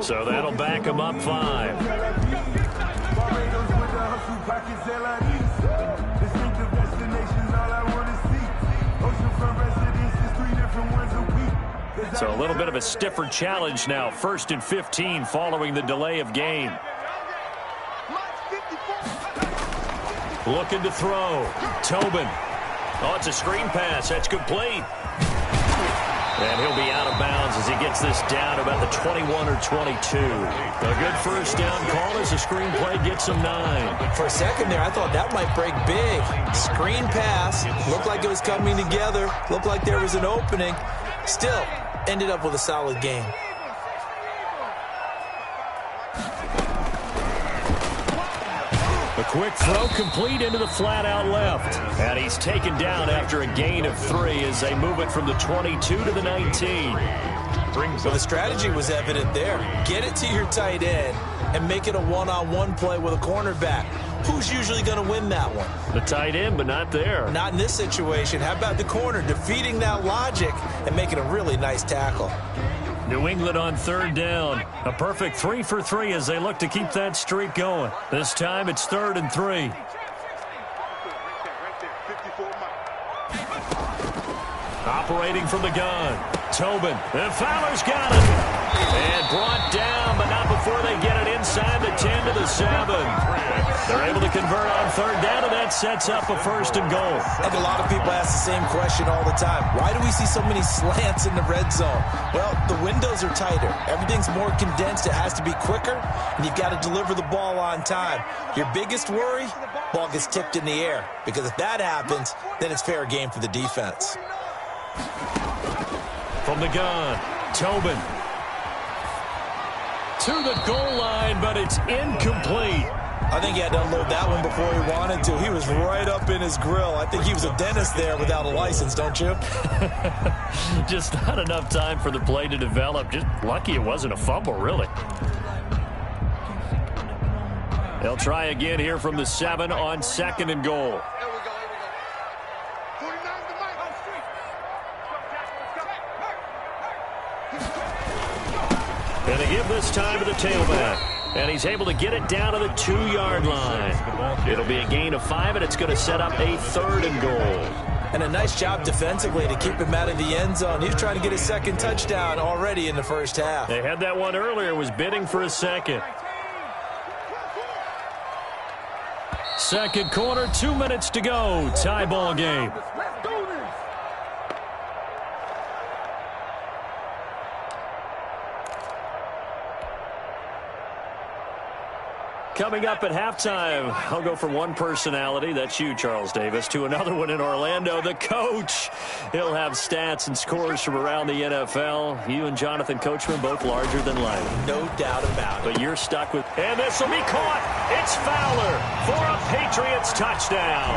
So that'll back him up 5. So a little bit of a stiffer challenge now. 1st and 15 following the delay of game. Looking to throw. Tobin. Oh, it's a screen pass. That's complete. And he'll be out of bounds as he gets this down about the 21 or 22. A good first down call as the screen play gets him 9. For a second there, I thought that might break big. Screen pass. Looked like it was coming together. Looked like there was an opening. Still, ended up with a solid game. A quick throw complete into the flat-out left. And he's taken down after a gain of 3 as they move it from the 22 to the 19. Well, the strategy was evident there. Get it to your tight end and make it a one-on-one play with a cornerback. Who's usually going to win that one? The tight end, but not there. Not in this situation. How about the corner defeating that logic and making a really nice tackle? New England on 3rd down. A perfect 3 for 3 as they look to keep that streak going. This time it's 3rd and 3. Operating from the gun. Tobin. And Fowler's got it. And brought down, but not before they get it inside the 10 to the 7. They're able to convert on 3rd down, and that sets up a 1st and goal. And a lot of people ask the same question all the time. Why do we see so many slants in the red zone? Well, the windows are tighter. Everything's more condensed. It has to be quicker, and you've got to deliver the ball on time. Your biggest worry? Ball gets tipped in the air. Because if that happens, then it's fair game for the defense. From the gun, Tobin. To the goal line, but it's incomplete. I think he had to unload that one before he wanted to. He was right up in his grill. I think he was a dentist there without a license, don't you? Just not enough time for the play to develop. Just lucky it wasn't a fumble, really. They'll try again here from the 7 on 2nd and goal. And they give this time to the tailback. And he's able to get it down to the 2-yard line. It'll be a gain of 5, and it's going to set up a 3rd and goal. And a nice job defensively to keep him out of the end zone. He's trying to get his 2nd touchdown already in the first half. They had that one earlier, was bidding for a 2nd. 2nd quarter, 2 minutes to go. Tie ball game. Coming up at halftime, I'll go from one personality, that's you, Charles Davis, to another one in Orlando, the coach. He'll have stats and scores from around the NFL. You and Jonathan Coachman both larger than life. No doubt about it. But you're stuck with... And this will be caught. It's Fowler for a Patriots touchdown.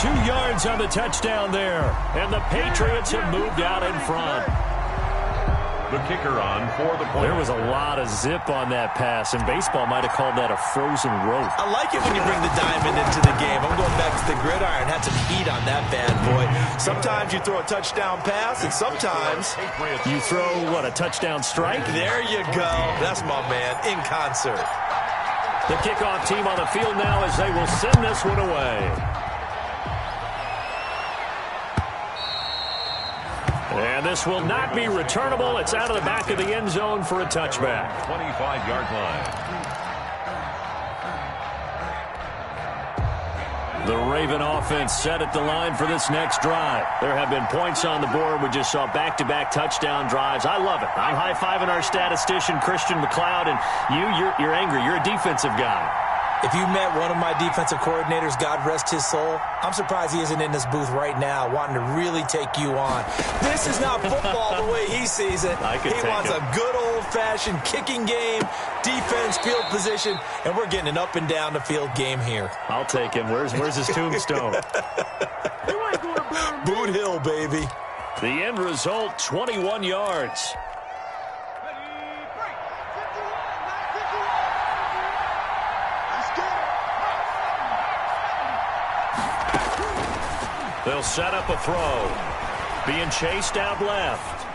2 yards on the touchdown there. And the Patriots have moved out in front. The kicker on for the point. There was a lot of zip on that pass, and baseball might have called that a frozen rope. I like it when you bring the diamond into the game. I'm going back to the gridiron. Had some heat on that bad boy. Sometimes you throw a touchdown pass, and sometimes you throw, what, a touchdown strike? There you go. That's my man, in concert. The kickoff team on the field now as they will send this one away. And this will not be returnable. It's out of the back of the end zone for a touchback. 25-yard line. The Raven offense set at the line for this next drive. There have been points on the board. We just saw back-to-back touchdown drives. I love it. I'm high-fiving our statistician, Christian McLeod, and you're angry. You're a defensive guy. If you met one of my defensive coordinators, God rest his soul, I'm surprised he isn't in this booth right now wanting to really take you on. This is not football the way he sees it. He wants a good old-fashioned kicking game, defense, field position, and we're getting an up-and-down-the-field game here. I'll take him. Where's his tombstone? Boot Hill, baby. The end result, 21 yards. They'll set up a throw. Being chased out left.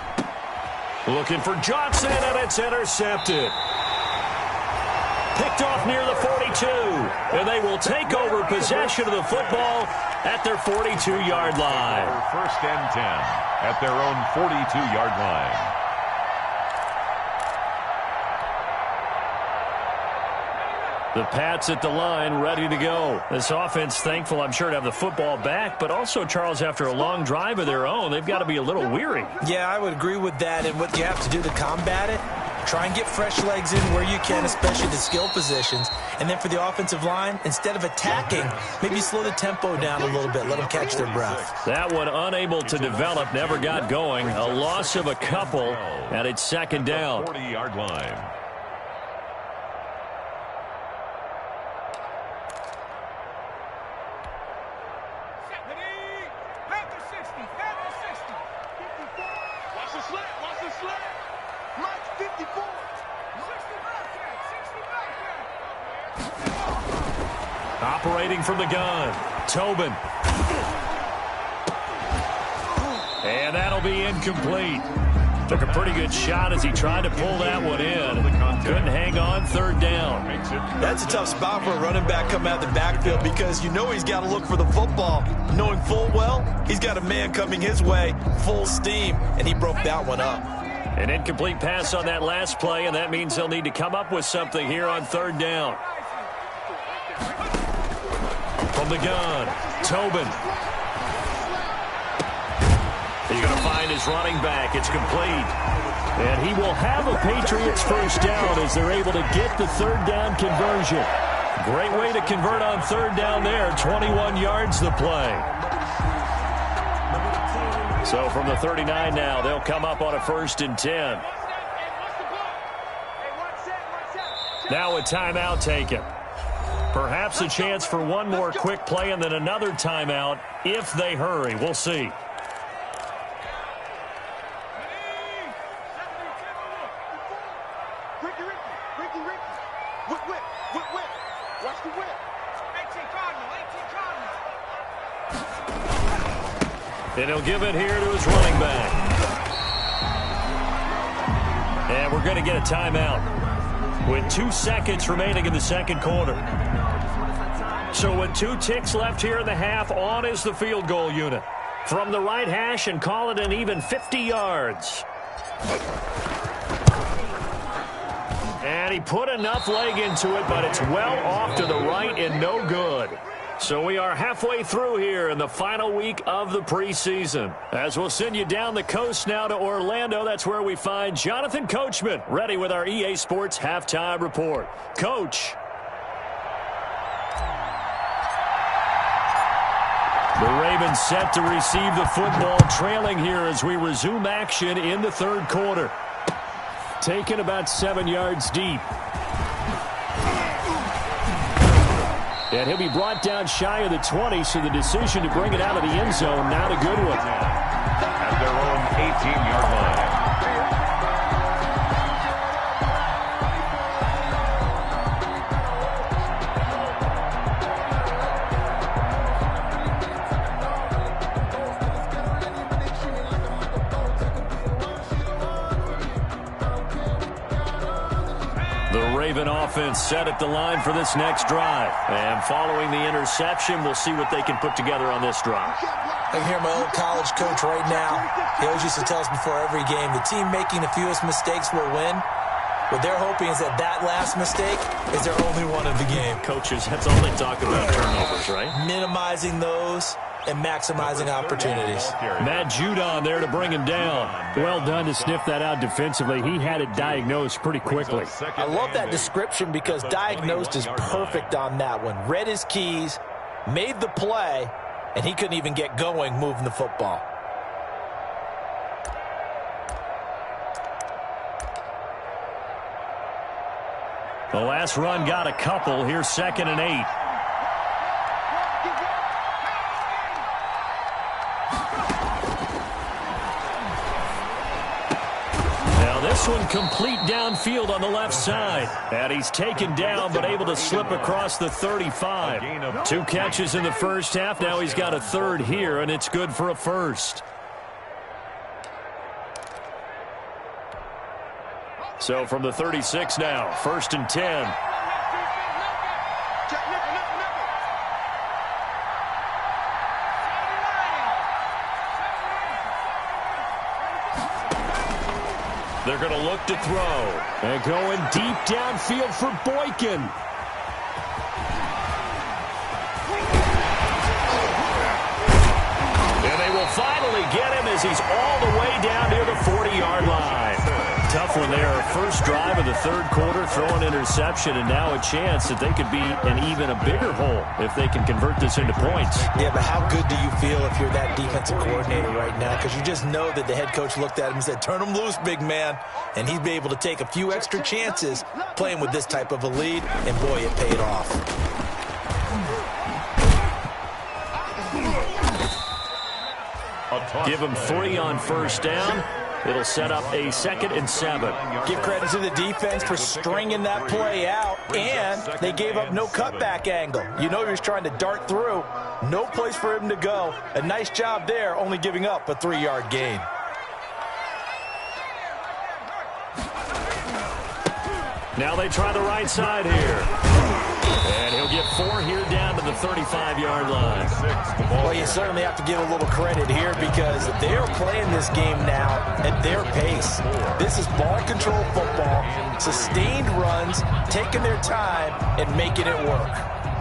Looking for Johnson, and it's intercepted. Picked off near the 42, and they will take over possession of the football at their 42-yard line. First and 10 at their own 42-yard line. The Pats at the line, ready to go. This offense, thankful, I'm sure, to have the football back, but also, Charles, after a long drive of their own, they've got to be a little weary. Yeah, I would agree with that, and what you have to do to combat it, try and get fresh legs in where you can, especially the skill positions. And then for the offensive line, instead of attacking, maybe slow the tempo down a little bit, let them catch their breath. That one unable to develop, never got going. A loss of a couple, and it's second down. 40-yard line. Operating from the gun, Tobin. And that'll be incomplete. Took a pretty good shot as he tried to pull that one in. Couldn't hang on, third down. That's a tough spot for a running back coming out of the backfield because you know he's got to look for the football. Knowing full well, he's got a man coming his way, full steam, and he broke that one up. An incomplete pass on that last play, and that means they'll need to come up with something here on third down. From the gun, Tobin. He's going to find his running back. It's complete. And he will have a Patriots first down as they're able to get the third down conversion. Great way to convert on third down there. 21 yards the play. So from the 39 now, they'll come up on a 1st and 10. Now a timeout taken. Perhaps a chance for one more quick play and then another timeout if they hurry. We'll see. And he'll give it here to his running back. And we're going to get a timeout with 2 seconds remaining in the second quarter. So with 2 ticks left here in the half, on is the field goal unit. From the right hash and call it an even 50 yards. And he put enough leg into it, but it's well off to the right and no good. So we are halfway through here in the final week of the preseason. As we'll send you down the coast now to Orlando, that's where we find Jonathan Coachman, ready with our EA Sports Halftime Report. Coach. The Ravens set to receive the football, trailing here as we resume action in the third quarter. Taken about 7 yards deep. And he'll be brought down shy of the 20, so the decision to bring it out of the end zone, not a good one. At their own 18-yard line. Raven offense set at the line for this next drive. And following the interception, we'll see what they can put together on this drive. I can hear my old college coach right now. He always used to tell us before every game, the team making the fewest mistakes will win. What they're hoping is that that last mistake is their only one of the game. Coaches, that's all they talk about, turnovers, right? Minimizing those and maximizing opportunities. Matt Judon there to bring him down. Well done to sniff that out defensively. He had it diagnosed pretty quickly. I love that description because diagnosed is perfect on that one. Read his keys, made the play, and he couldn't even get going moving the football. The last run got a couple. Here's 2nd and 8. This one complete downfield on the left side. And he's taken down but able to slip across the 35. 2 catches in the first half. Now he's got a third here, and it's good for a first. So from the 36 now, 1st and 10. They're going to look to throw. And going deep downfield for Boykin. And they will finally get him as he's all the way down near the 40-yard line. Tough one there. First drive of the third quarter, throw an interception, and now a chance that they could be in even a bigger hole if they can convert this into points. Yeah, but how good do you feel if you're that defensive coordinator right now? Because you just know that the head coach looked at him and said, turn him loose, big man. And he'd be able to take a few extra chances playing with this type of a lead, and boy, it paid off. Give him 3 on first down. It'll set up a 2nd and 7. Give credit to the defense for stringing that play out, and they gave up no cutback angle. You know he was trying to dart through. No place for him to go. A nice job there, only giving up a 3-yard gain. Now they try the right side here. And he'll get 4 here down to the 35-yard line. Well, you certainly have to give a little credit here because they're playing this game now at their pace. This is ball control football, sustained runs, taking their time, and making it work.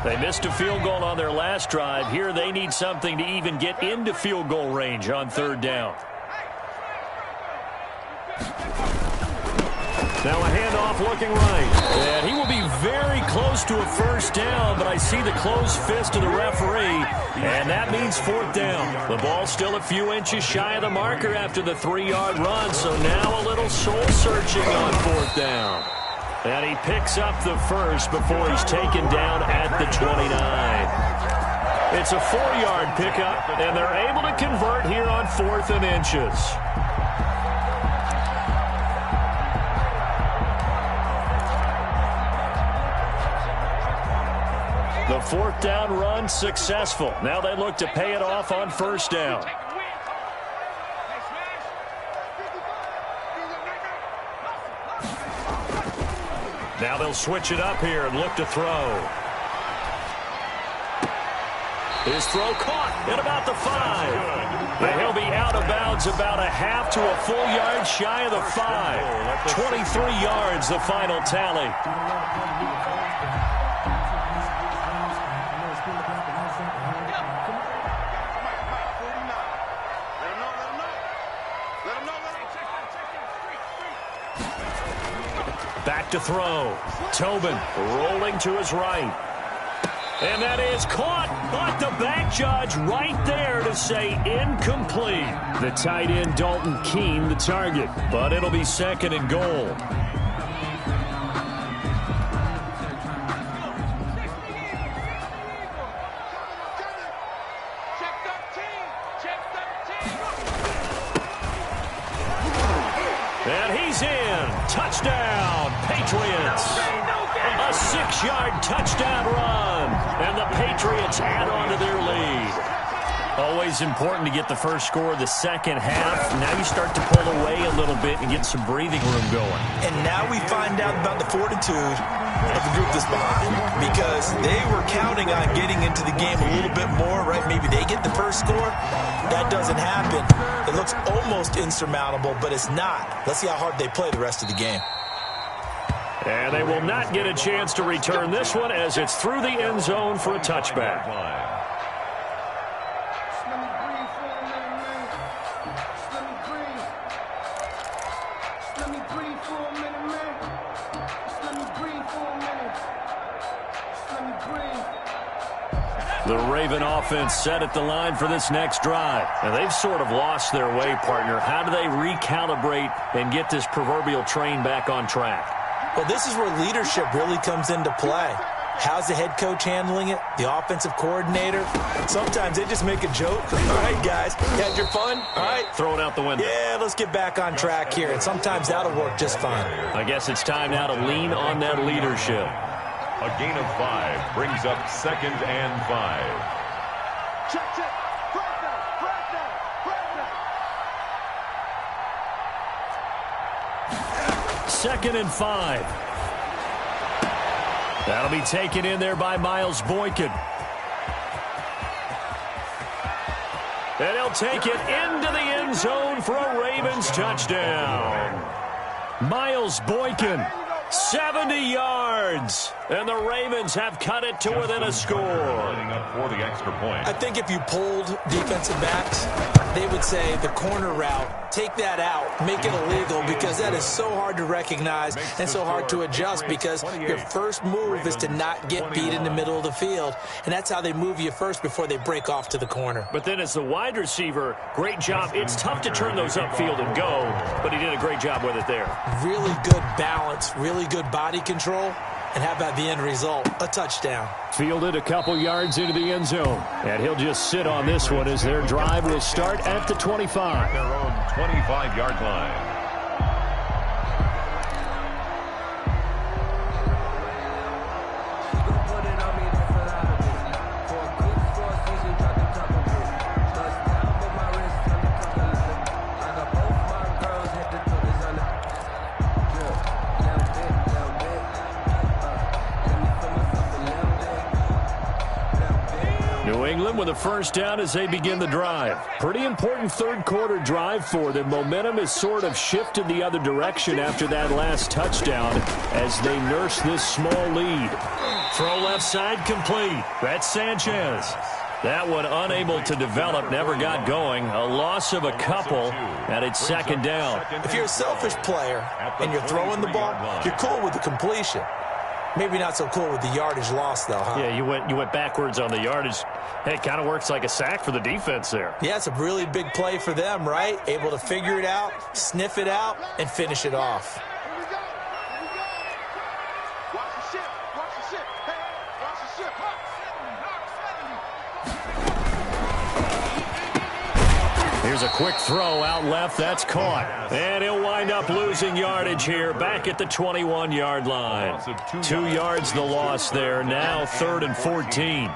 They missed a field goal on their last drive. Here they need something to even get into field goal range on 3rd down. Now a handoff looking right. And he will be very close to a first down, but I see the closed fist of the referee, and that means 4th down. The ball still a few inches shy of the marker after the 3-yard run, so now a little soul-searching on 4th down. And he picks up the first before he's taken down at the 29. It's a 4-yard pickup, and they're able to convert here on 4th and inches. The 4th down run successful. Now they look to pay it off on first down. Now they'll switch it up here and look to throw. His throw caught at about the 5. And he'll be out of bounds about a half to a full yard shy of the 5. 23 yards, the final tally. Back to throw. Tobin rolling to his right. And that is caught, but the back judge right there to say incomplete. The tight end, Dalton Keene, the target, but it'll be 2nd and goal. And he's in. Touchdown, Patriots. A 6-yard touchdown run. And the Patriots add on to their lead. Always important to get the first score of the second half. Now you start to pull away a little bit and get some breathing room going. And now we find out about the fortitude of the group that's behind, because they were counting on getting into the game a little bit more, right? Maybe they get the first score. That doesn't happen. It looks almost insurmountable, but it's not. Let's see how hard they play the rest of the game. And they will not get a chance to return this one as it's through the end zone for a touchback. The Raven offense set at the line for this next drive. And they've sort of lost their way, partner. How do they recalibrate and get this proverbial train back on track? Well, this is where leadership really comes into play. How's the head coach handling it? The offensive coordinator? Sometimes they just make a joke. All right, guys, you had your fun? All right. Throw it out the window. Yeah, let's get back on track here. And sometimes that'll work just fine. I guess it's time now to lean on that leadership. A gain of 5 brings up 2nd and 5. 2nd and 5. That'll be taken in there by Miles Boykin. And he'll take it into the end zone for a Ravens touchdown. Miles Boykin, 70 yards. And the Ravens have cut it to within a score. For the extra point. I think if you polled defensive backs, they would say the corner route, take that out, make it illegal, because that is so hard to recognize and so hard to adjust, because your first move is to not get beat in the middle of the field, and that's how they move you first before they break off to the corner. But then as the wide receiver, great job. It's tough to turn those upfield and go, but he did a great job with it there. Really good balance, really good body control, and how about the end result? A touchdown. Fielded a couple yards into the end zone. And he'll just sit on this one as their drive will start at the 25. Their own 25-yard line. With a first down as they begin the drive. Pretty important third quarter drive for them. Momentum has sort of shifted the other direction after that last touchdown as they nurse this small lead. Throw left side complete. That's Sanchez. That one unable to develop, never got going. A loss of a couple, and it's 2nd down. If you're a selfish player and you're throwing the ball, you're cool with the completion. Maybe not so cool with the yardage loss, though, huh? Yeah, you went backwards on the yardage. Hey, it kind of works like a sack for the defense there. Yeah, it's a really big play for them, right? Able to figure it out, sniff it out, and finish it off. Here we go. Here we go. Watch the ship. Watch the ship. Hey, watch the ship. Here's a quick throw out left. That's caught. And he'll wind up losing yardage here back at the 21-yard line. 2 yards the loss there. Now 3rd and 14.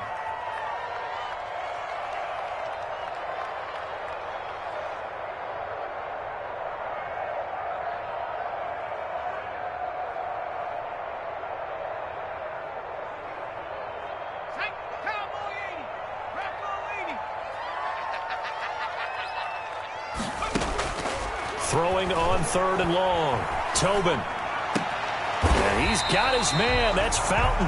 Throwing on 3rd and long. Tobin. And he's got his man. That's Fountain.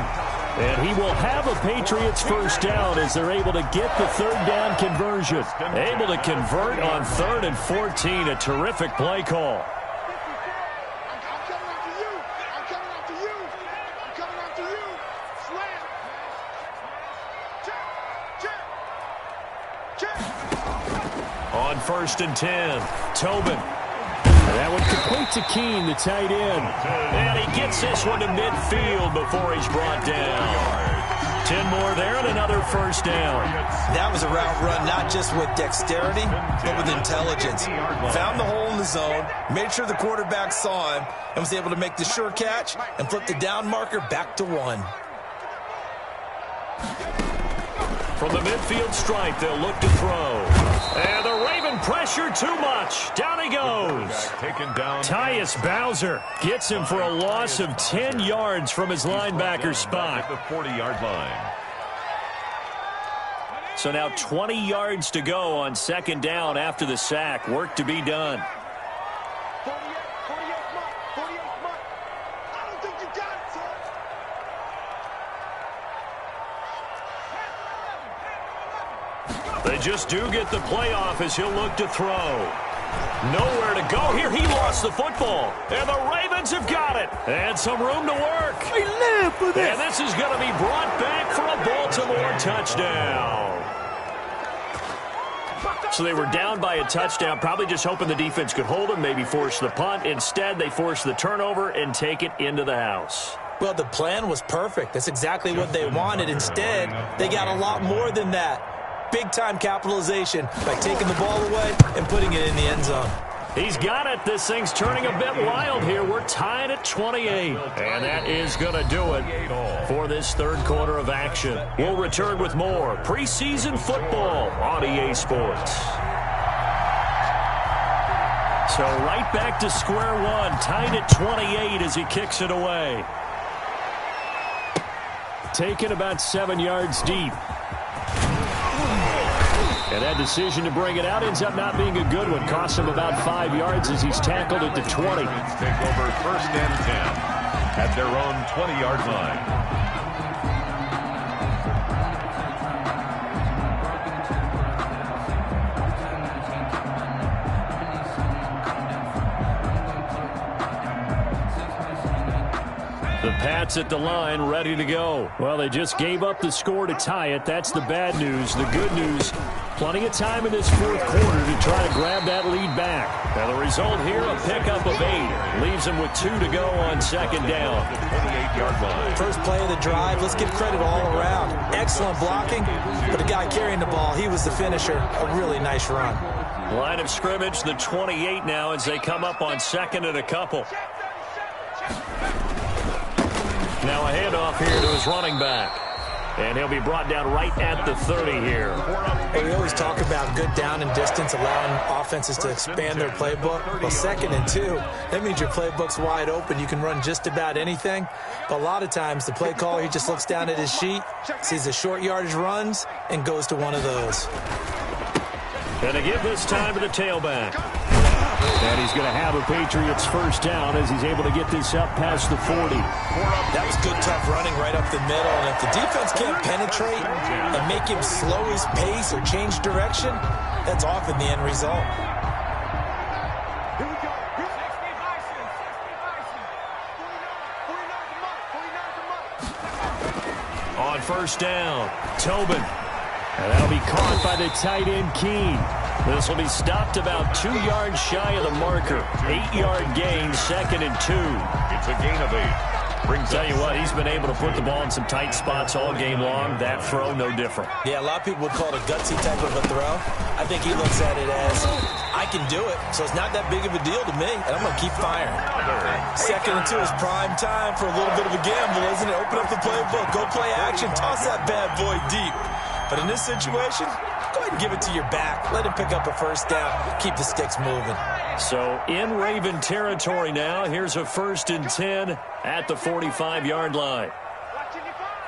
And he will have a Patriots first down as they're able to get the 3rd down conversion. Able to convert on 3rd and 14. A terrific play call. On 1st and 10. Tobin. That one complete to Keene, the tight end. And he gets this one to midfield before he's brought down. 10 more there and another first down. That was a route run not just with dexterity, but with intelligence. Found the hole in the zone, made sure the quarterback saw him, and was able to make the sure catch and flip the down marker back to 1. From the midfield stripe, they'll look to throw. And the Raven pressure too much. Down he goes. Tyus Bowser gets him for a loss of 10 yards from his linebacker spot. The 40-yard line. So now 20 yards to go on 2nd down after the sack. Work to be done. They just do get the playoff as he'll look to throw. Nowhere to go here. He lost the football. And the Ravens have got it. And some room to work. I live for this. And this is going to be brought back for a Baltimore touchdown. So they were down by a touchdown, probably just hoping the defense could hold them, maybe force the punt. Instead, they force the turnover and take it into the house. Well, the plan was perfect. That's exactly what they wanted. Instead, they got a lot more than that. Big-time capitalization by taking the ball away and putting it in the end zone. He's got it. This thing's turning a bit wild here. We're tied at 28. And that is going to do it for this 3rd quarter of action. We'll return with more preseason football on EA Sports. So right back to square one, tied at 28 as he kicks it away. Taken about 7 yards deep. And that decision to bring it out ends up not being a good one. Costs him about 5 yards as he's tackled at the 20. Take over 1st and 10 at their own 20-yard line. The Pats at the line, ready to go. Well, they just gave up the score to tie it. That's the bad news. The good news, plenty of time in this 4th quarter to try to grab that lead back. Now, the result here, a pickup of 8. Leaves them with 2 to go on 2nd down. 28-yard line. First play of the drive, let's give credit all around. Excellent blocking, but the guy carrying the ball, he was the finisher. A really nice run. Line of scrimmage, the 28 now as they come up on 2nd and a couple. Now a handoff here to his running back. And he'll be brought down right at the 30 here. Hey, we always talk about good down and distance, allowing offenses to expand their playbook. Well, 2nd and 2, that means your playbook's wide open. You can run just about anything. But a lot of times, the play caller, he just looks down at his sheet, sees the short yardage runs, and goes to one of those. And to give this time to the tailback. And he's going to have a Patriots 1st down as he's able to get this up past the 40. That was good, tough running right up the middle. And if the defense can't penetrate and make him slow his pace or change direction, that's often the end result. Here we go. On 1st down, Tobin. And that'll be caught by the tight end, Keene. This will be stopped about 2 yards shy of the marker. 8-yard gain, 2nd and 2. It's a gain of 8. Tell you what, he's been able to put the ball in some tight spots all game long. That throw, no different. Yeah, a lot of people would call it a gutsy type of a throw. I think he looks at it as, I can do it, so it's not that big of a deal to me, and I'm going to keep firing. 2nd and 2 is prime time for a little bit of a gamble, isn't it? Open up the playbook, go play action, toss that bad boy deep. But in this situation, go ahead and give it to your back. Let him pick up a 1st down. Keep the sticks moving. So in Raven territory now. Here's a 1st and 10 at the 45-yard line. Watching your fire.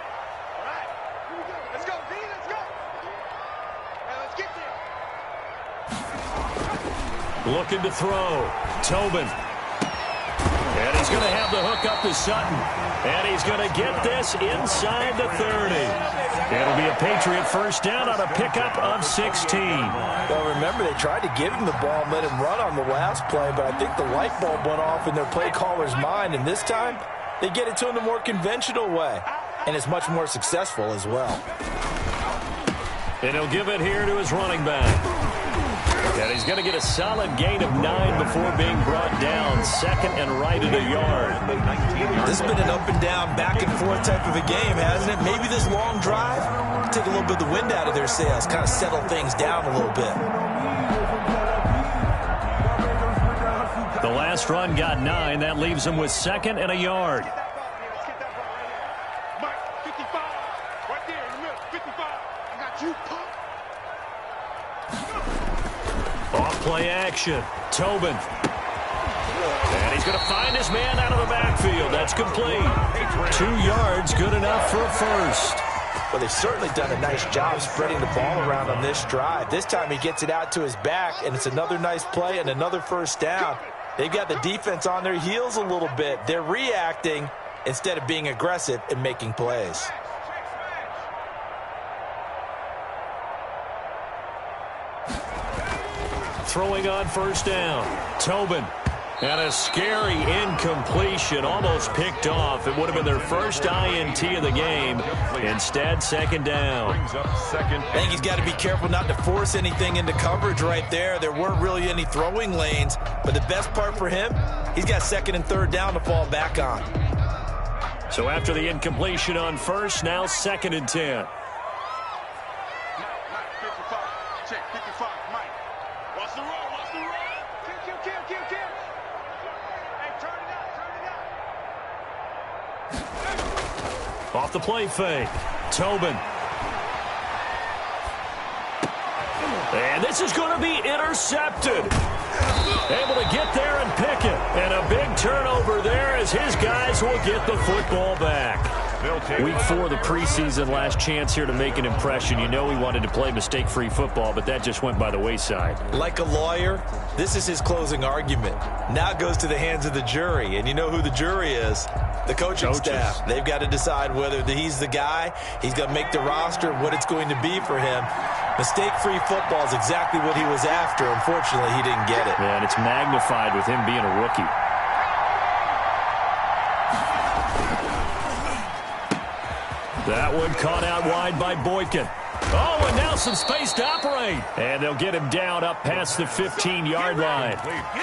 All right. Here we go. Let's go, D. Let's go. Now let's get there. Looking to throw. Tobin. And he's going to have the hook up to Sutton. And he's going to get this inside the 30. It'll be a Patriot 1st down on a pickup of 16. Well, remember, they tried to give him the ball and let him run on the last play, but I think the light bulb went off in their play caller's mind, and this time they get it to him the more conventional way, and it's much more successful as well. And he'll give it here to his running back. And he's going to get a solid gain of 9 before being brought down. 2nd and right at a yard. This has been an up and down, back and forth type of a game, hasn't it? Maybe this long drive, take a little bit of the wind out of their sails, kind of settle things down a little bit. The last run got 9. That leaves him with 2nd and a yard. Let's get that ball right here. Mike, 55. Right there in the middle. 55. I got you, punk. Off play action. Tobin. And he's going to find his man out of the backfield. That's complete. 2 yards, good enough for a 1st. Well, they've certainly done a nice job spreading the ball around on this drive. This time he gets it out to his back, and it's another nice play and another 1st down. They've got the defense on their heels a little bit. They're reacting instead of being aggressive and making plays. Throwing on 1st down. Tobin. And a scary incompletion, almost picked off. It would have been their first INT of the game. Instead, 2nd down. I think he's got to be careful not to force anything into coverage right there. There weren't really any throwing lanes. But the best part for him, he's got 2nd and 3rd down to fall back on. So after the incompletion on 1st, now 2nd and 10. Check, 55, Mike. Watch the run, watch the run. Kill. Hey, turn it out. Off the play fake. Tobin. And this is going to be intercepted. Able to get there and pick it. And a big turnover there as his guys will get the football back. Week 4 of the preseason, last chance here to make an impression. You know he wanted to play mistake-free football, but that just went by the wayside. Like a lawyer, this is his closing argument. Now it goes to the hands of the jury, and you know who the jury is. The coaching staff. They've got to decide whether he's the guy, he's going to make the roster, what it's going to be for him. Mistake-free football is exactly what he was after. Unfortunately, he didn't get it. Yeah, and it's magnified with him being a rookie. That one caught out wide by Boykin. Oh, and now some space to operate. And they'll get him down up past the 15-yard line.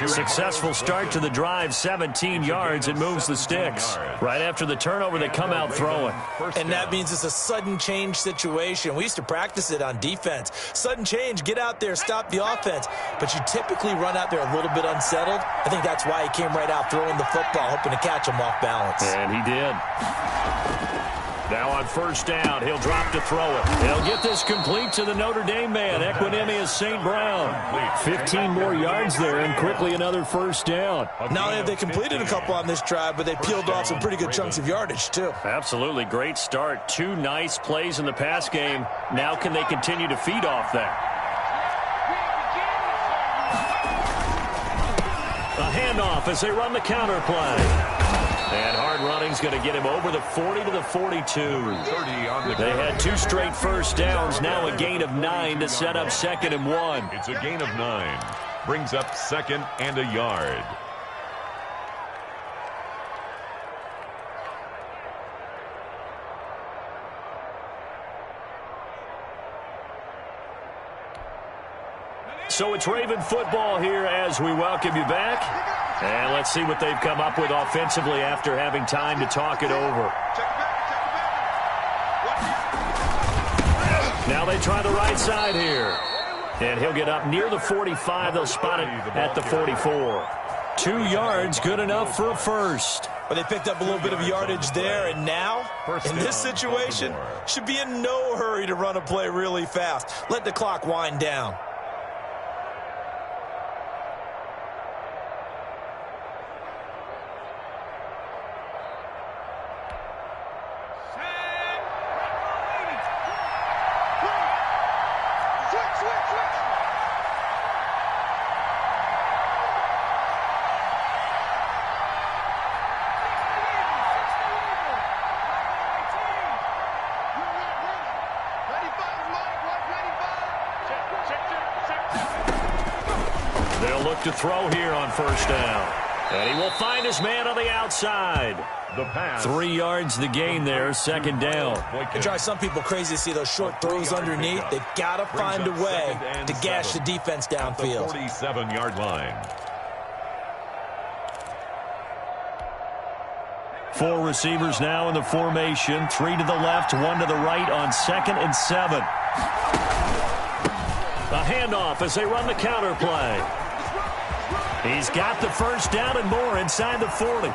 Successful start to the drive, 17 yards. It moves the sticks. Right after the turnover, they come out throwing. And that means it's a sudden change situation. We used to practice it on defense. Sudden change, get out there, stop the offense. But you typically run out there a little bit unsettled. I think that's why he came right out throwing the football, hoping to catch him off balance. And he did. Now on first down, he'll drop to throw it. He'll get this complete to the Notre Dame man, Equinemius St. Brown. 15 more yards there, and quickly another first down. Not only have they completed a couple on this drive, but they peeled off some pretty good chunks of yardage, too. Absolutely great start. 2 nice plays in the pass game. Now can they continue to feed off that? A handoff as they run the counter play. And hard running's going to get him over the 40 to the 42. They had 2 straight first downs, now a gain of 9 to set up 2nd and 1. It's a gain of 9. Brings up 2nd and a yard. So it's Raven football here as we welcome you back. And let's see what they've come up with offensively after having time to talk it over. Now they try the right side here. And he'll get up near the 45. They'll spot it at the 44. 2 yards, good enough for a first. But they picked up a little bit of yardage there, and now, in this situation, should be in no hurry to run a play really fast. Let the clock wind down. They'll look to throw here on first down. And he will find his man on the outside. The pass. 3 yards the gain there, 2nd down. It drives some people crazy to see those short throws underneath. They've got to find a way to gash the defense downfield. 47-yard line. 4 receivers now in the formation. 3 to the left, 1 to the right on 2nd and 7. A handoff as they run the counter play. He's got the first down and more inside the 40.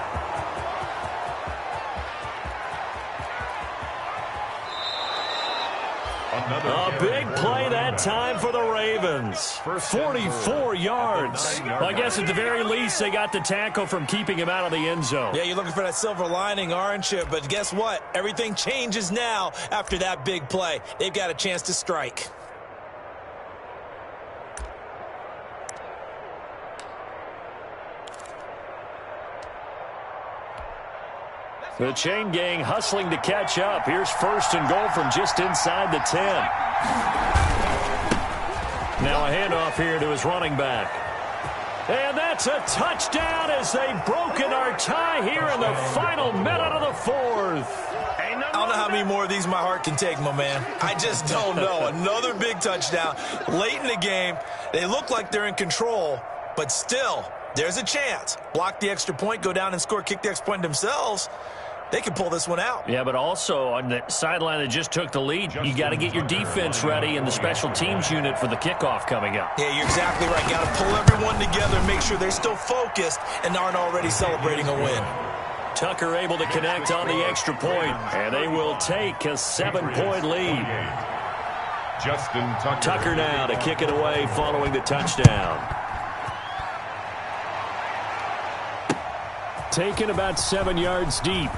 A big play that time for the Ravens. 44 yards. Well, I guess at the very least they got the tackle from keeping him out of the end zone. Yeah, you're looking for that silver lining, aren't you? But guess what? Everything changes now after that big play. They've got a chance to strike. The chain gang hustling to catch up. Here's 1st and goal from just inside the 10. Now a handoff here to his running back. And that's a touchdown as they've broken our tie here in the final minute of the 4th. I don't know how many more of these my heart can take, my man. I just don't know. Another big touchdown late in the game. They look like they're in control, but still, there's a chance. Block the extra point, go down and score, kick the extra point themselves. They can pull this one out. Yeah, but also on the sideline that just took the lead, you got to get your defense ready and the special teams unit for the kickoff coming up. Yeah, you're exactly right. Got to pull everyone together and make sure they're still focused and aren't already celebrating a win. Tucker able to connect on the extra point, and they will take a 7-point lead. Justin Tucker. Tucker now to kick it away following the touchdown. taken about 7 yards deep.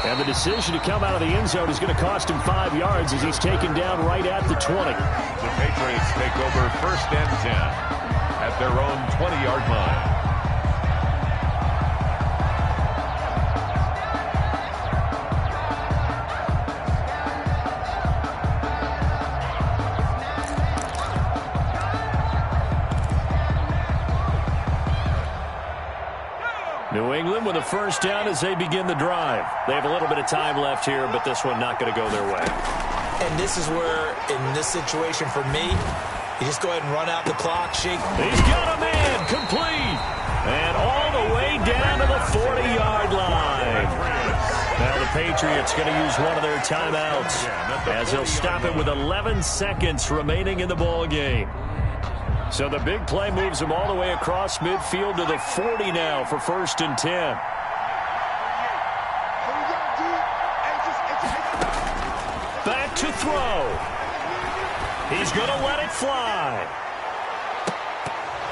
And the decision to come out of the end zone is going to cost him 5 yards as he's taken down right at the 20. The Patriots take over 1st and 10 at their own 20-yard line. New England with a 1st down as they begin the drive. They have a little bit of time left here, but this one not going to go their way. And this is where, in this situation for me, you just go ahead and run out the clock, shake. He's got a man complete. And all the way down to the 40-yard line. Now the Patriots going to use one of their timeouts as they'll stop it with 11 seconds remaining in the ball game. So the big play moves them all the way across midfield to the 40 now for 1st and 10. Back to throw. He's going to let it fly.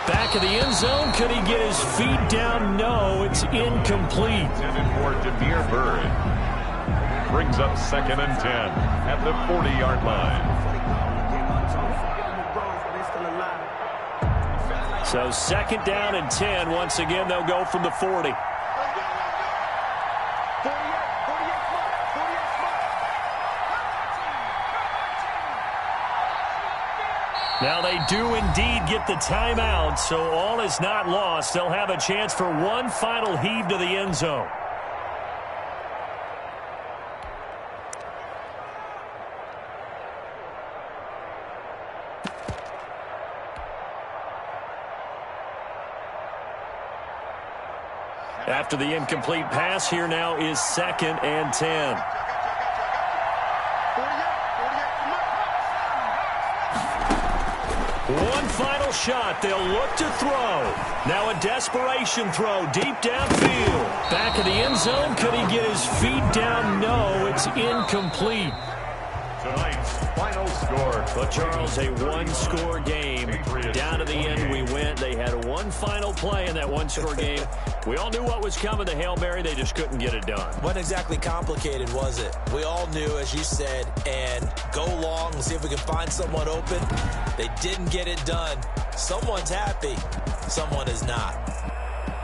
Back of the end zone. Could he get his feet down? No, it's incomplete. Intended for Demir Bird. Brings up 2nd and 10 at the 40-yard line. So 2nd down and 10. Once again, they'll go from the 40. Now they do indeed get the timeout, so all is not lost. They'll have a chance for one final heave to the end zone. After the incomplete pass, here now is 2nd and 10. One final shot. They'll look to throw. Now a desperation throw deep downfield. Back of the end zone. Could he get his feet down? No, it's incomplete. Tonight's final score. But, Charles, a one-score game. Down to the end we went. They had one final play in that one-score game. We all knew what was coming, the Hail Mary. They just couldn't get it done. Wasn't exactly complicated, was it? We all knew, as you said, and go long and see if we can find someone open. They didn't get it done. Someone's happy. Someone is not.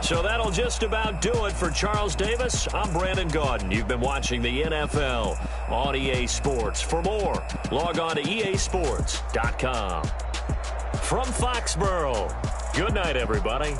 So that'll just about do it for Charles Davis. I'm Brandon Gaudin. You've been watching the NFL on EA Sports. For more, log on to easports.com. From Foxborough, good night, everybody.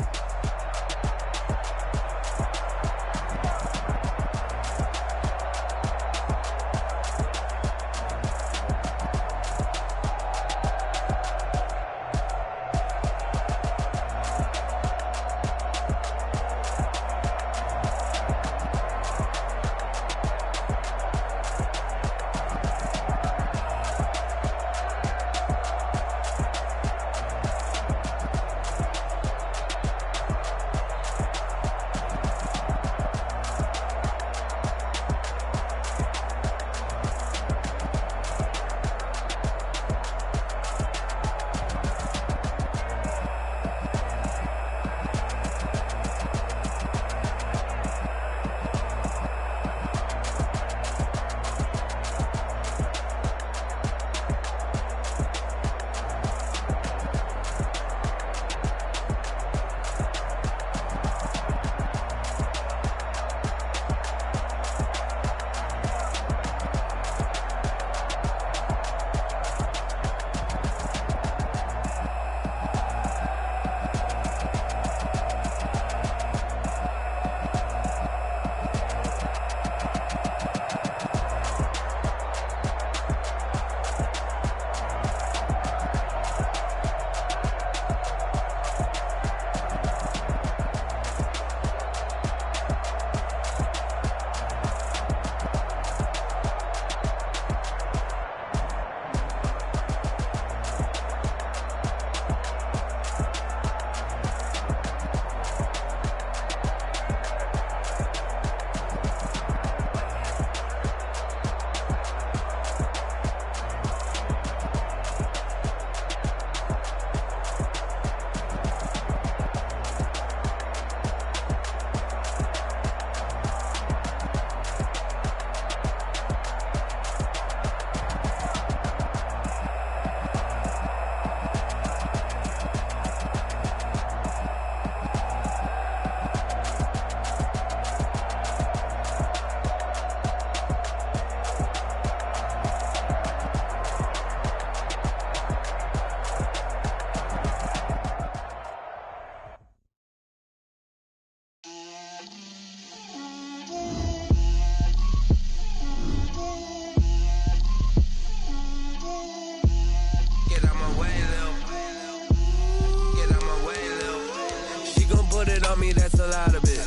a lot of it.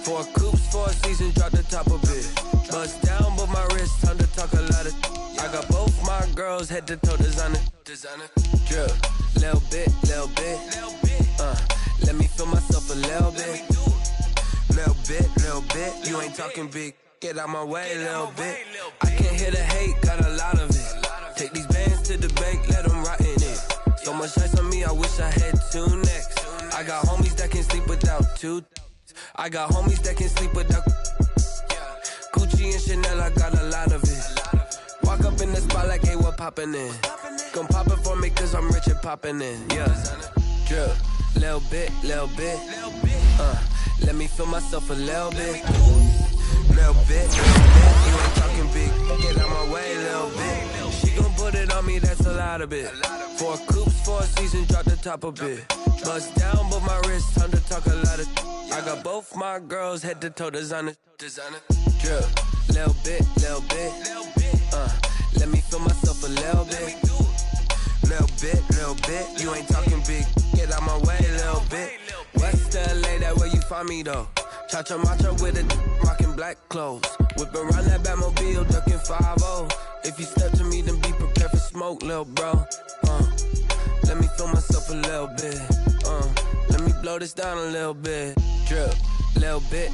4 coops, 4 seasons, drop the top a bit. Bust down, but my wrist, time to talk a lot of. I got both my girls head to toe designer. Drip, little bit. Let me feel myself a little bit. Little bit. You ain't talking big. Get out my way, little bit. I can't hear the hate, got a lot of it. Take these bands to the bank, let them rot in it. So much ice on me, I wish I had 2 necks. I got homies that can sleep without 2. I got homies that can sleep without Gucci and Chanel, I got a lot of it. Walk up in the spot like, hey, what poppin' in? Gon' pop it for me cause I'm rich and poppin' in. Yeah, drip, little bit. Let me feel myself a little bit. Little bit. You ain't talking big, get out my way, little bit. She gon' put it on me, that's a lot of it. 4 coops, 4 seasons, drop the top a bit. Bust down, but my wrist, time to talk a lot of. I got both my girls head to toe designer. Drip, little bit. Let me feel myself a little bit. Little bit. You ain't talking big, get out my way, little bit. West LA, that where you find me though. Cha-cha matcha with a rockin' black clothes. Whip around that Batmobile, ducking 5-0. If you step to me, then be prepared for smoke, lil' bro. Let me feel myself a little bit. Let me blow this down a little bit. Drip, little bit.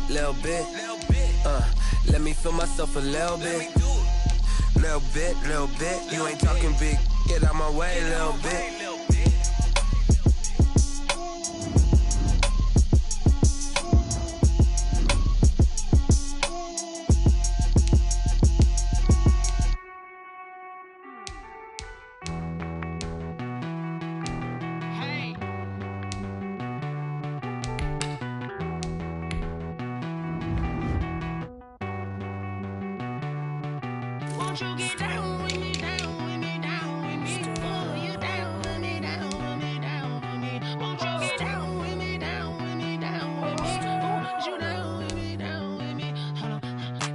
Let me feel myself a little bit. Little bit. You ain't talking big. Get out my way, little bit. Won't you get down with me, down with me, down with me? Oh, you down with me, down with me, down with me. Won't you get down with me, down with me, down with me? Oh, you down with me, down with me? Hold on.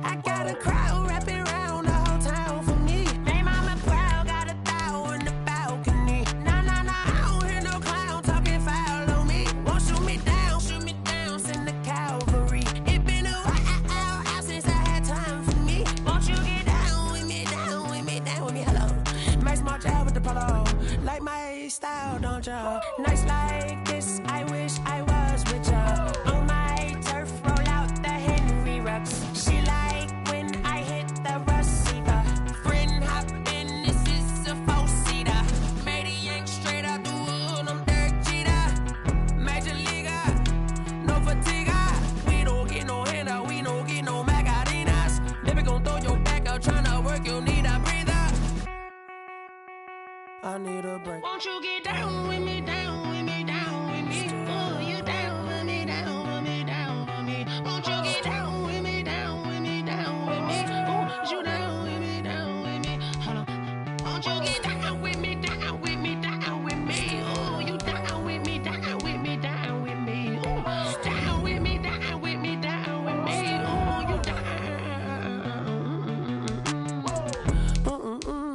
I got a crowd wrapping around the whole town for me. They mama proud, got a thou in the balcony. Nah, I don't hear no clown talking foul on me. Won't shoot me down, send the cavalry. It been a while since I had time for me. Won't you get down with me, hello. My small child with the polo. Like my style, don't y'all? Nights like this, I wish I was with y'all. On my turf, roll out the Henry Rux. She like when I hit the receiver. Friend hop in, this is a 4-seater. Made a yank straight out the wood, I'm Derek Jeter. Major leaguer, no fatigue. We don't get no handout, we don't get no Macarinas. Never gon' throw your back out, tryna work, you need a breather. I need a break. Won't you get down with me, down with me, down with me? Oh, you down with me, down with me, down with me. Won't you get down with me, down with me, down with me? Oh, you down with me, down with me? Hold on. Won't you get down with me, down with me, down with me? Oh, you down with me, down with me, down with me? Oh, down with me, down with me, down with me? Oh, you down.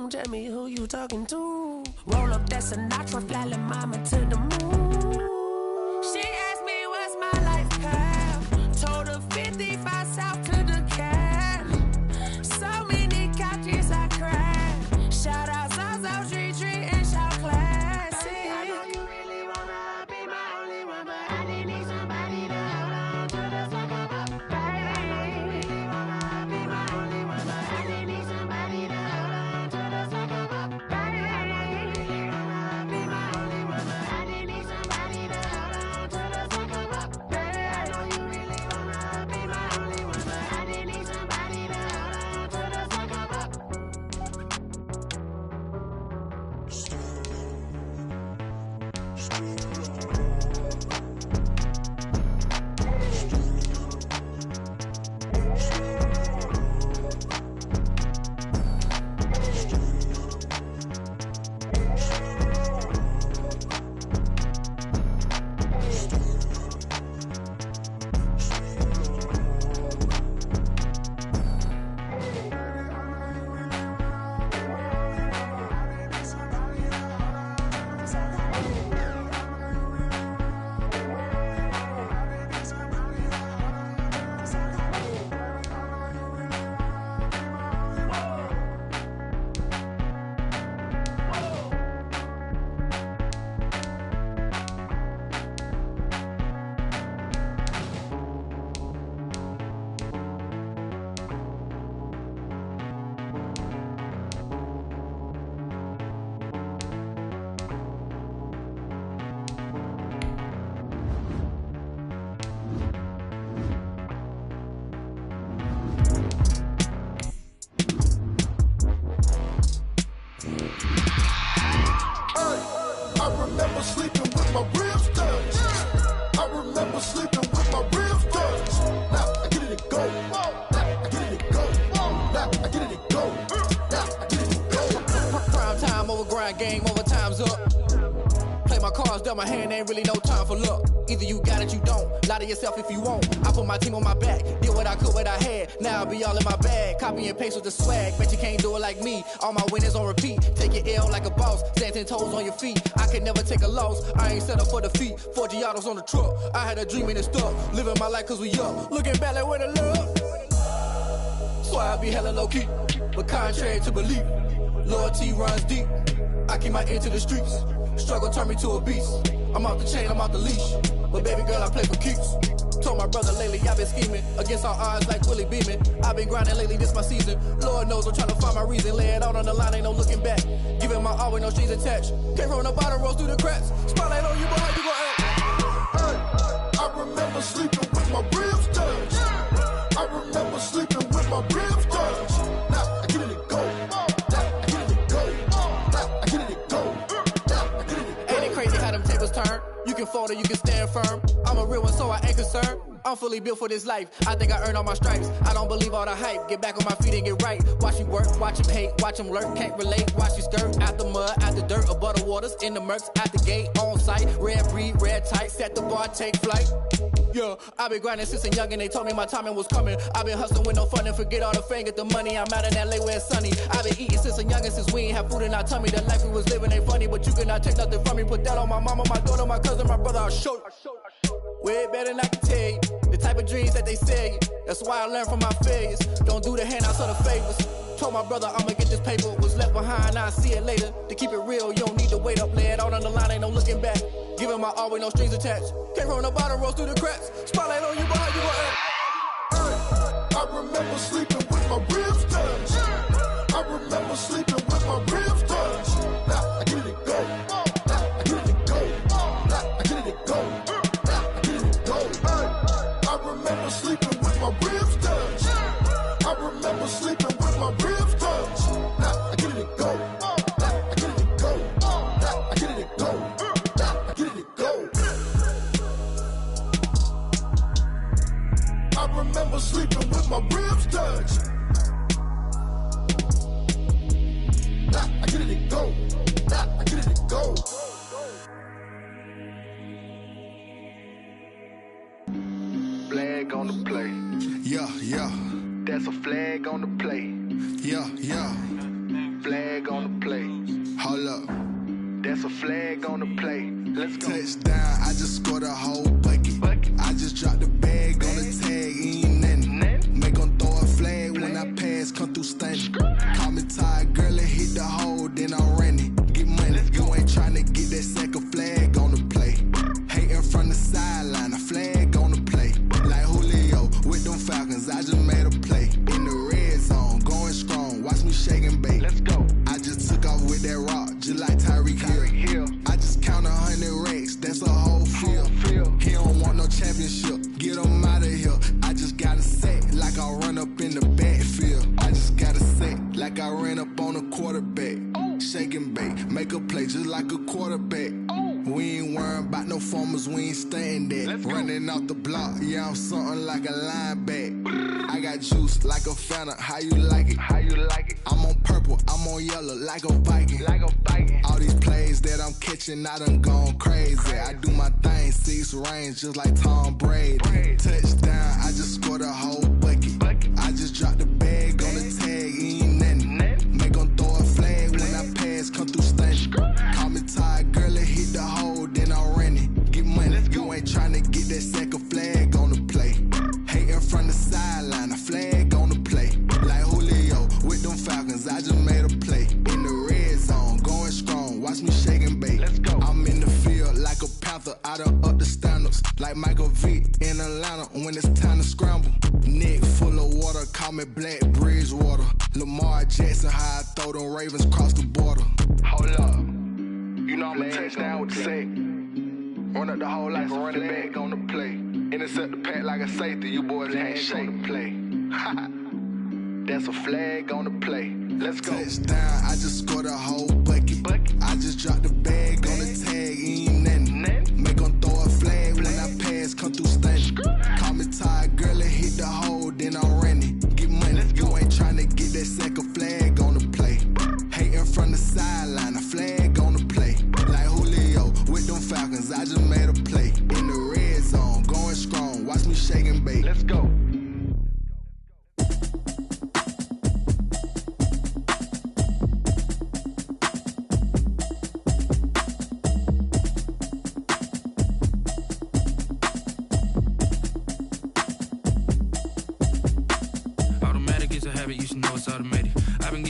Tell me who you talking to. Roll up that Sinatra, fly la mama to the moon. She asked me what's my life path. Told her 55 south to the cat. So many couches I cried. Shout out Zazo, Tree, and shout classic. I know you really wanna be my only one, but I didn't need somebody to hold on to the sucker up. I know you really wanna be my only one, but I didn't need somebody to hold on to the sucker up. I know you really wanna be my only one, but I didn't need somebody to hold on to the sucker up. I know you really wanna be my only one, but I didn't need somebody to hold on to the sucker up. remember sleeping with my ribs touched. I remember sleeping with my ribs touched. Now I get it to go. Now I get it to go. Now I get it to go. Now I get it to go. Prime time over grind, game over, time's up. Play my cards, dealt my hand, ain't really no time for luck. Either you got it, you don't. Lie to yourself if you won't. I put my team on my back, did what I could, what I had. Now I be all in my bag, copy and paste with the swag. Bet you can't do it like me. All my winners on repeat. Take your L like a boss, stand 10 toes on your feet. I can never take a loss. I ain't set up for defeat. 4 Giottos on the truck. I had a dream and it stuck. Living my life cause we up. Looking back like where the love. So I be hella low key, but contrary to belief, loyalty runs deep. I keep my ear to the streets. Struggle turned me to a beast. I'm off the chain, I'm off the leash. But baby girl, I play for keeps. Told my brother lately, I've been scheming against all odds like Willie Beeman. I've been grinding lately, this my season. Lord knows I'm trying to find my reason. Lay it out on the line, ain't no looking back. Giving my all with no strings attached. Can't roll the bottom, roll through the cracks. Spotlight on you, boy, how you gon' act? Hey, I remember sleeping with my ribs touched. I remember sleeping with my ribs touched. Now I get it to go. Now I get it to go. Now I get it to go. Now I get it to go. Ain't it crazy how them tables turn? You can fold or you can stand firm. I'm a real one, so I ain't concerned. I'm fully built for this life. I think I earned all my stripes. I don't believe all the hype. Get back on my feet and get right. Watch you work, watch him hate, watch him lurk. Can't relate, watch you skirt. Out the mud, out the dirt, above the waters, in the murks, out the gate, on site. Red breed, red tight, set the bar, take flight. Yeah, I been grinding since a young and they told me my timing was coming. I been hustling with no fun and forget all the fame, get the money. I'm out in LA where it's sunny. I been eating since a young and since we ain't have food in our tummy. The life we was living ain't funny, but you cannot take nothing from me. Put that on my mama, my daughter, my cousin, my brother, I'll show you. Way better than I can tell you. The type of dreams that they sell you. That's why I learned from my failures. Don't do the handouts or the favors. Told my brother I'ma get this paper. Was left behind, I'll see it later. To keep it real, you don't need to wait up. Lay it out on the line, ain't no looking back. Giving my all with no strings attached. Can't roll the bottom, roll through the cracks. Spotlight on you, boy, how you gon' act? Hey, I remember sleeping with my ribs touched. I remember sleeping with my ribs touched. Now I get it to go. Now I get it to go. Now I get it to go. Now I get it to go. Hey, I remember sleeping with my ribs touched. I remember sleeping with my ribs touched. Now I get it to go. Now I get it to go. Now I get it to go. Now I get it to go. I remember sleeping with my ribs touched. Now I get it to go. Now I get it to go. Flag on the play. Yeah, yeah. That's a flag on the play. Yeah, yeah. Flag on the play. Hold up. That's a flag on the play. Let's go. Touchdown, I just scored a whole bucket. I just dropped the bag on the tag, ain't nothing. Make 'em throw a flag when I pass, come through stunning. Call me tired, girl, and hit the hole, then I'm running. Get money, you ain't tryna get that second flag on the play. Hating from the sideline, a flag on the play. Like Julio with them Falcons, I just made a play. In the red zone, going strong, watch me shake and bake. Let's go. I just took off with that rock, just like Tyreek Hill. I just count 100 racks, that's a whole field. He don't want no championship, get him out of here. I just got a set, like I run up in the backfield. I just got a set, like I ran up on a quarterback. Shake and bake, make a play just like a quarterback. We ain't worrying about no formers, we ain't staying there. Running off the block, yeah, I'm something like a linebacker. I got juice like a Fanta, how you like it? How you like it? I'm on purple, I'm on yellow, like a Viking. Like a Viking. All these plays that I'm catching, I done gone crazy. I do my thing, 6 range, just like Tom Brady. Touchdown, I just scored a whole bucket. I just dropped the bag on the tag, ain't nothing. Make 'em throw a flag when I pass, come through stunning. Call me tired, girl, and hit the hole, then I'm running. Get money, you ain't tryna get that second flag on the play. Hating from the sideline, a flag on the play. Like Julio with them Falcons, I just made a play. In the red zone, going strong, watch me shake and bake. Let's go. I'm in the field like a Panther, I done up the standards. Like Michael V in Atlanta when it's time to scramble. Neck full of water, call me Black Bridgewater. Lamar Jackson, how I throw them Ravens cross the border. Hold up. You know I'm a touchdown with the sack. Run up the whole like a running back on the play. Intercept the pack like a safety. You boys ain't shake the play. That's a flag on the play. Let's go. Touchdown, I just scored a whole bucket. I just dropped the bag on the tag, ain't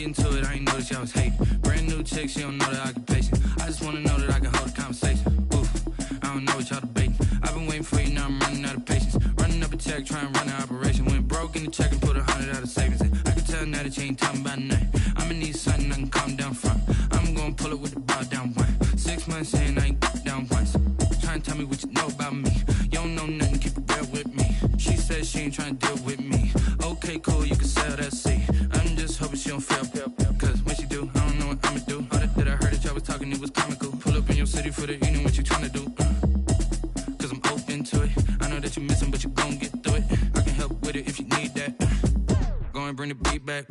get into it, I ain't noticed y'all was hating. Brand new chick, she don't know the occupation. I just wanna know that I can hold a conversation. Oof, I don't know what y'all debating. I've been waiting for you, now I'm running out of patience. Running up a check, trying to run an operation. Went broke in the check and put 100 out of savings in. I can tell now that you ain't talking about nothing. I'ma need something I can calm down from. I'm gonna pull it with the bar down one. 6 months in, I ain't down once. Trying to tell me what you know about me. You don't know nothing, keep it real with me. She says she ain't trying to deal with me. Okay, cool, you can sell that seat. I'm just hoping she don't fail. Cause when she do, I don't know what I'ma do. All that I heard that y'all was talking, it was comical. Pull up in your city for the evening, what you trying to do? Cause I'm open to it. I know that you missing, but you gon' get through it. I can help with it if you need that. Go and bring the beat back.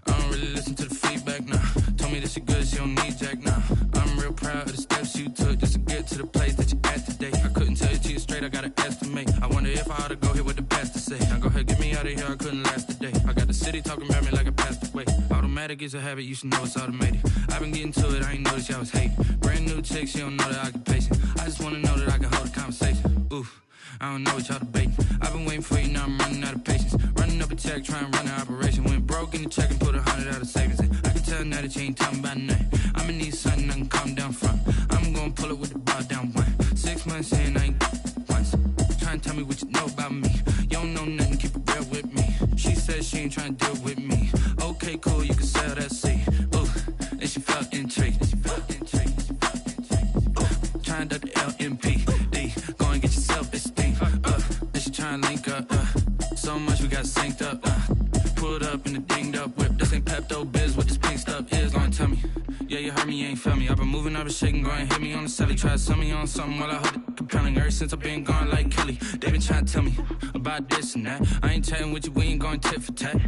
I don't really listen to the feedback, nah. Told me that she good, she don't need jack, nah. I'm real proud of the steps you took just to get to the place that you at today. I couldn't tell you to you straight, I gotta estimate. I wonder if I ought to go here with the pastor say. Now go ahead, get me out of here, I couldn't last a day. I got the city talking about me like I passed away. Automatic is a habit, you should know it's automated. I've been getting to it, I ain't noticed y'all was hating. Brand new chick, she don't know the occupation. I just wanna know that I can hold a conversation. Oof, I don't know what y'all debating. I've been waiting for you, now I'm running out of patience. Running up a check, trying to run an operation. Went broke in the check and put 100 out of savings in. I can tell now that you ain't talking about nothing. I'ma need something I can calm down from. I'm gonna pull it with the bar down one. 6 months in, I ain't once. Trying to tell me what you know about me. You don't know nothing, keep it real with me. She says she ain't trying to deal with me. Okay, cool, you can sell that seat. Ooh, and she felt intrigued. Trying to duck the LMP. Go and get your self-esteem. And she trying to link up. So much we got synced up. Pulled up in the dinged up whip. This ain't Pepto-Biz, what this pink stuff is. Long tell me. Yeah, you heard me, you ain't felt me. I've been moving, I've been shaking, go and hit me on the celly. Try to sell me on something while I hold it compelling. Ever since I've been gone like Kelly, they been trying to tell me about this and that. I ain't chatting with you, we ain't going tit for tat.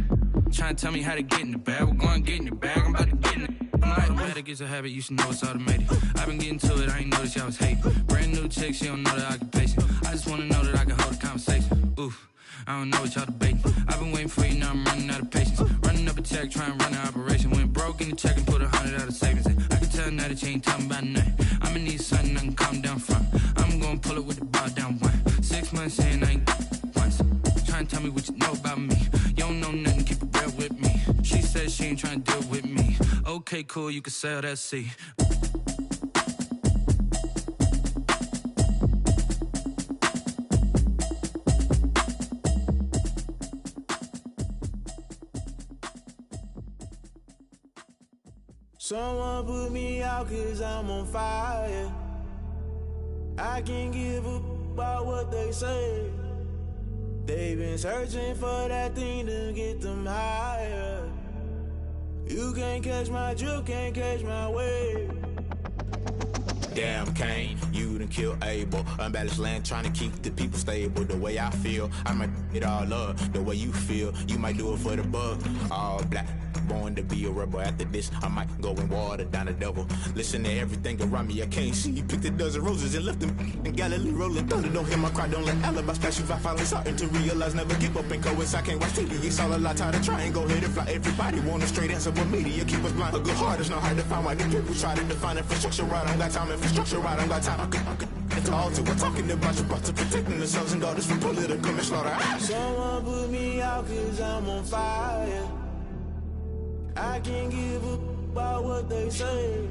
Trying to tell me how to get in the bag. We're going to get in the bag, I'm about to get in it. Automatic is a habit, you should know it's automated. I've been getting to it, I ain't noticed y'all was hating. Brand new chick, she don't know the occupation. I just wanna know that I can hold a conversation. Oof, I don't know what y'all debating. I've been waiting for you, now I'm running out of patience. Running up a check, trying to run an operation. Went broke in the check and put 100 out of savings in. I can tell now that you ain't talking about nothing. I'ma need something I can calm down from. I'm gonna pull it with the bar down one. 6 months in, I ain't once. Trying to tell me what you know about me. You don't know nothing, keep it real with me. She says she ain't trying to deal with me. Okay, cool, you can sell that seat. Someone put me out cause I'm on fire. I can't give up about what they say. They've been searching for that thing to get them higher. You can't catch my drift, can't catch my wave. Damn, Kane, you done killed Abel. Unbalanced land, trying to keep the people stable. The way I feel, I might it all up. The way you feel, you might do it for the buck. All black, born to be a rebel. After this, I might go and water down the devil. Listen to everything around me, I can't see. Picked a dozen roses and left them in Galilee rolling thunder. Don't hear my cry, don't let alibis pass you. I finally starting to realize, never give up and coast. I can't watch TV, it's all a lot. Tired of trying, go ahead and fly. Everybody want a straight answer, but media keep us blind. A good heart is not hard to find. Why the people try to define infrastructure right? I don't got time, infrastructure right, I don't got time. I could it's all to we're talking about you, about to protecting the sons and daughters from political and slaughter. Someone put me out cause I'm on fire. I can't give up about what they say.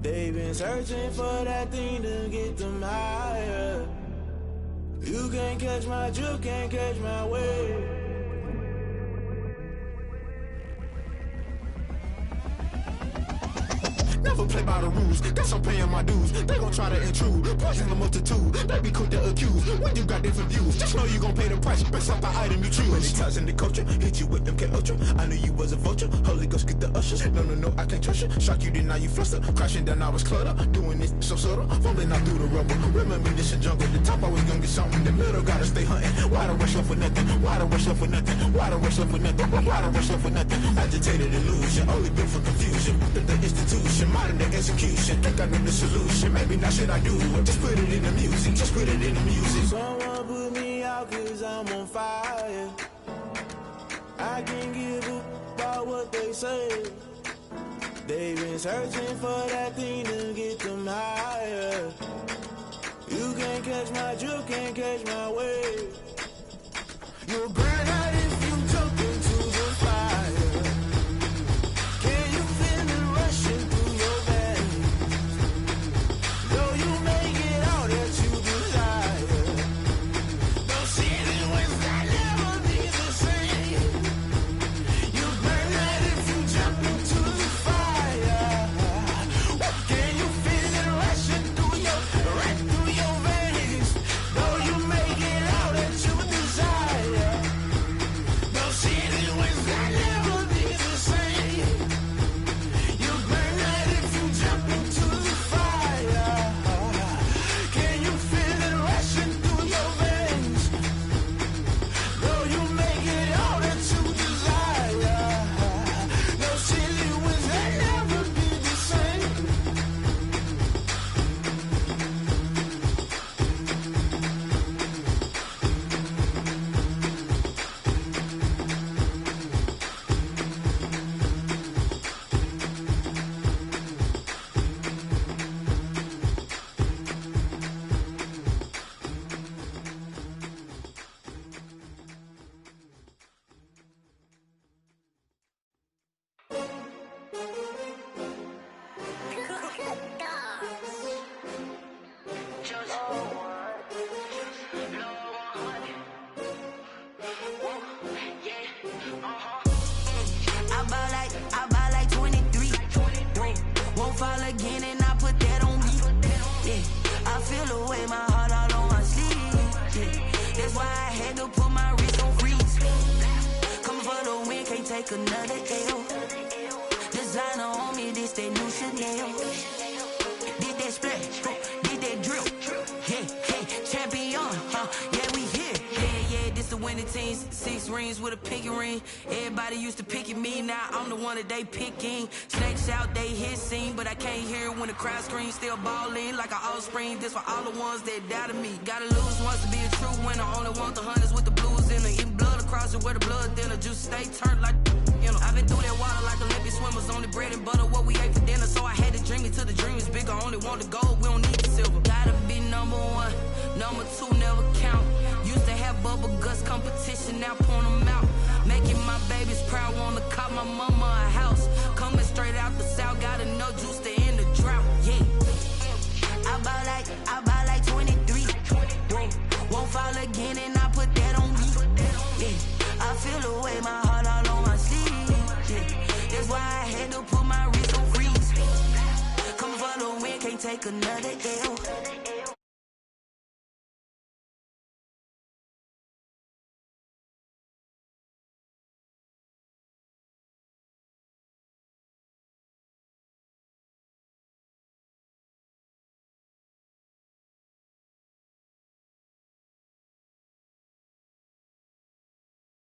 They've been searching for that thing to get them higher. You can't catch my drift, can't catch my wave. Never play by the rules, that's I'm paying my dues. They gon' try to intrude, poison the multitude. They be quick to accuse, when you got different views. Just know you gon' pay the price, based off the item you choose. Many times in the culture, hit you with them K Ultra. I knew you was a vulture, Holy Ghost get the ushers. No, I can't trust you. Shock you, then now you fluster. Crashing down, I was cluttered. Doing this so subtle, falling out through the rubble. Remember this a jungle, the top always gonna get something. The middle gotta stay hunting. Why the rush left for nothing? Why the rush left for nothing? Why the rush left for nothing? Why the rush left for nothing? Agitated illusion, only built for confusion. The institution, modern day execution. Think I know the solution. Maybe not shit I do. Just put it in the music. Just put it in the music. Someone put me out cause I'm on fire. I can't give up about what they say. They've been searching for that thing to get them higher. You can't catch my drift, can't catch my wave. You'll burn out if you jump into the fire. take another L. Designer on me, this that new Chanel. Did that splash, did that drill. Yeah, champion, yeah, we here. Yeah, this the winning teams. 6 rings with a pinky ring. Everybody used to picking me, now I'm the one that they picking. Snakes out, they hit scene, but I can't hear when the crowd screams. Still ballin' like an offspring. This for all the ones that doubted me. Gotta lose once to be a true winner. Only want the hunters with the blues in it. Eating blood across it where the blood thinner. Juice stay turned like, you know. I've been through that water like Olympic swimmers. Only bread and butter, what we ate for dinner. So I had to dream it till the dream is bigger. Only want the gold, we don't need the silver. Gotta be number 1, number 2 never count. Used to have bubble guts competition, now point them out. Making my babies proud, wanna call my mama a house. Coming straight out the south, got enough juice to end the drought. Yeah, I buy like 23. Whoa, won't fall again and I put that on me. Yeah, I feel the way, my heart all on my sleeve. Yeah, that's why I had to put my wrist on freeze. Coming for the win, can't take another L.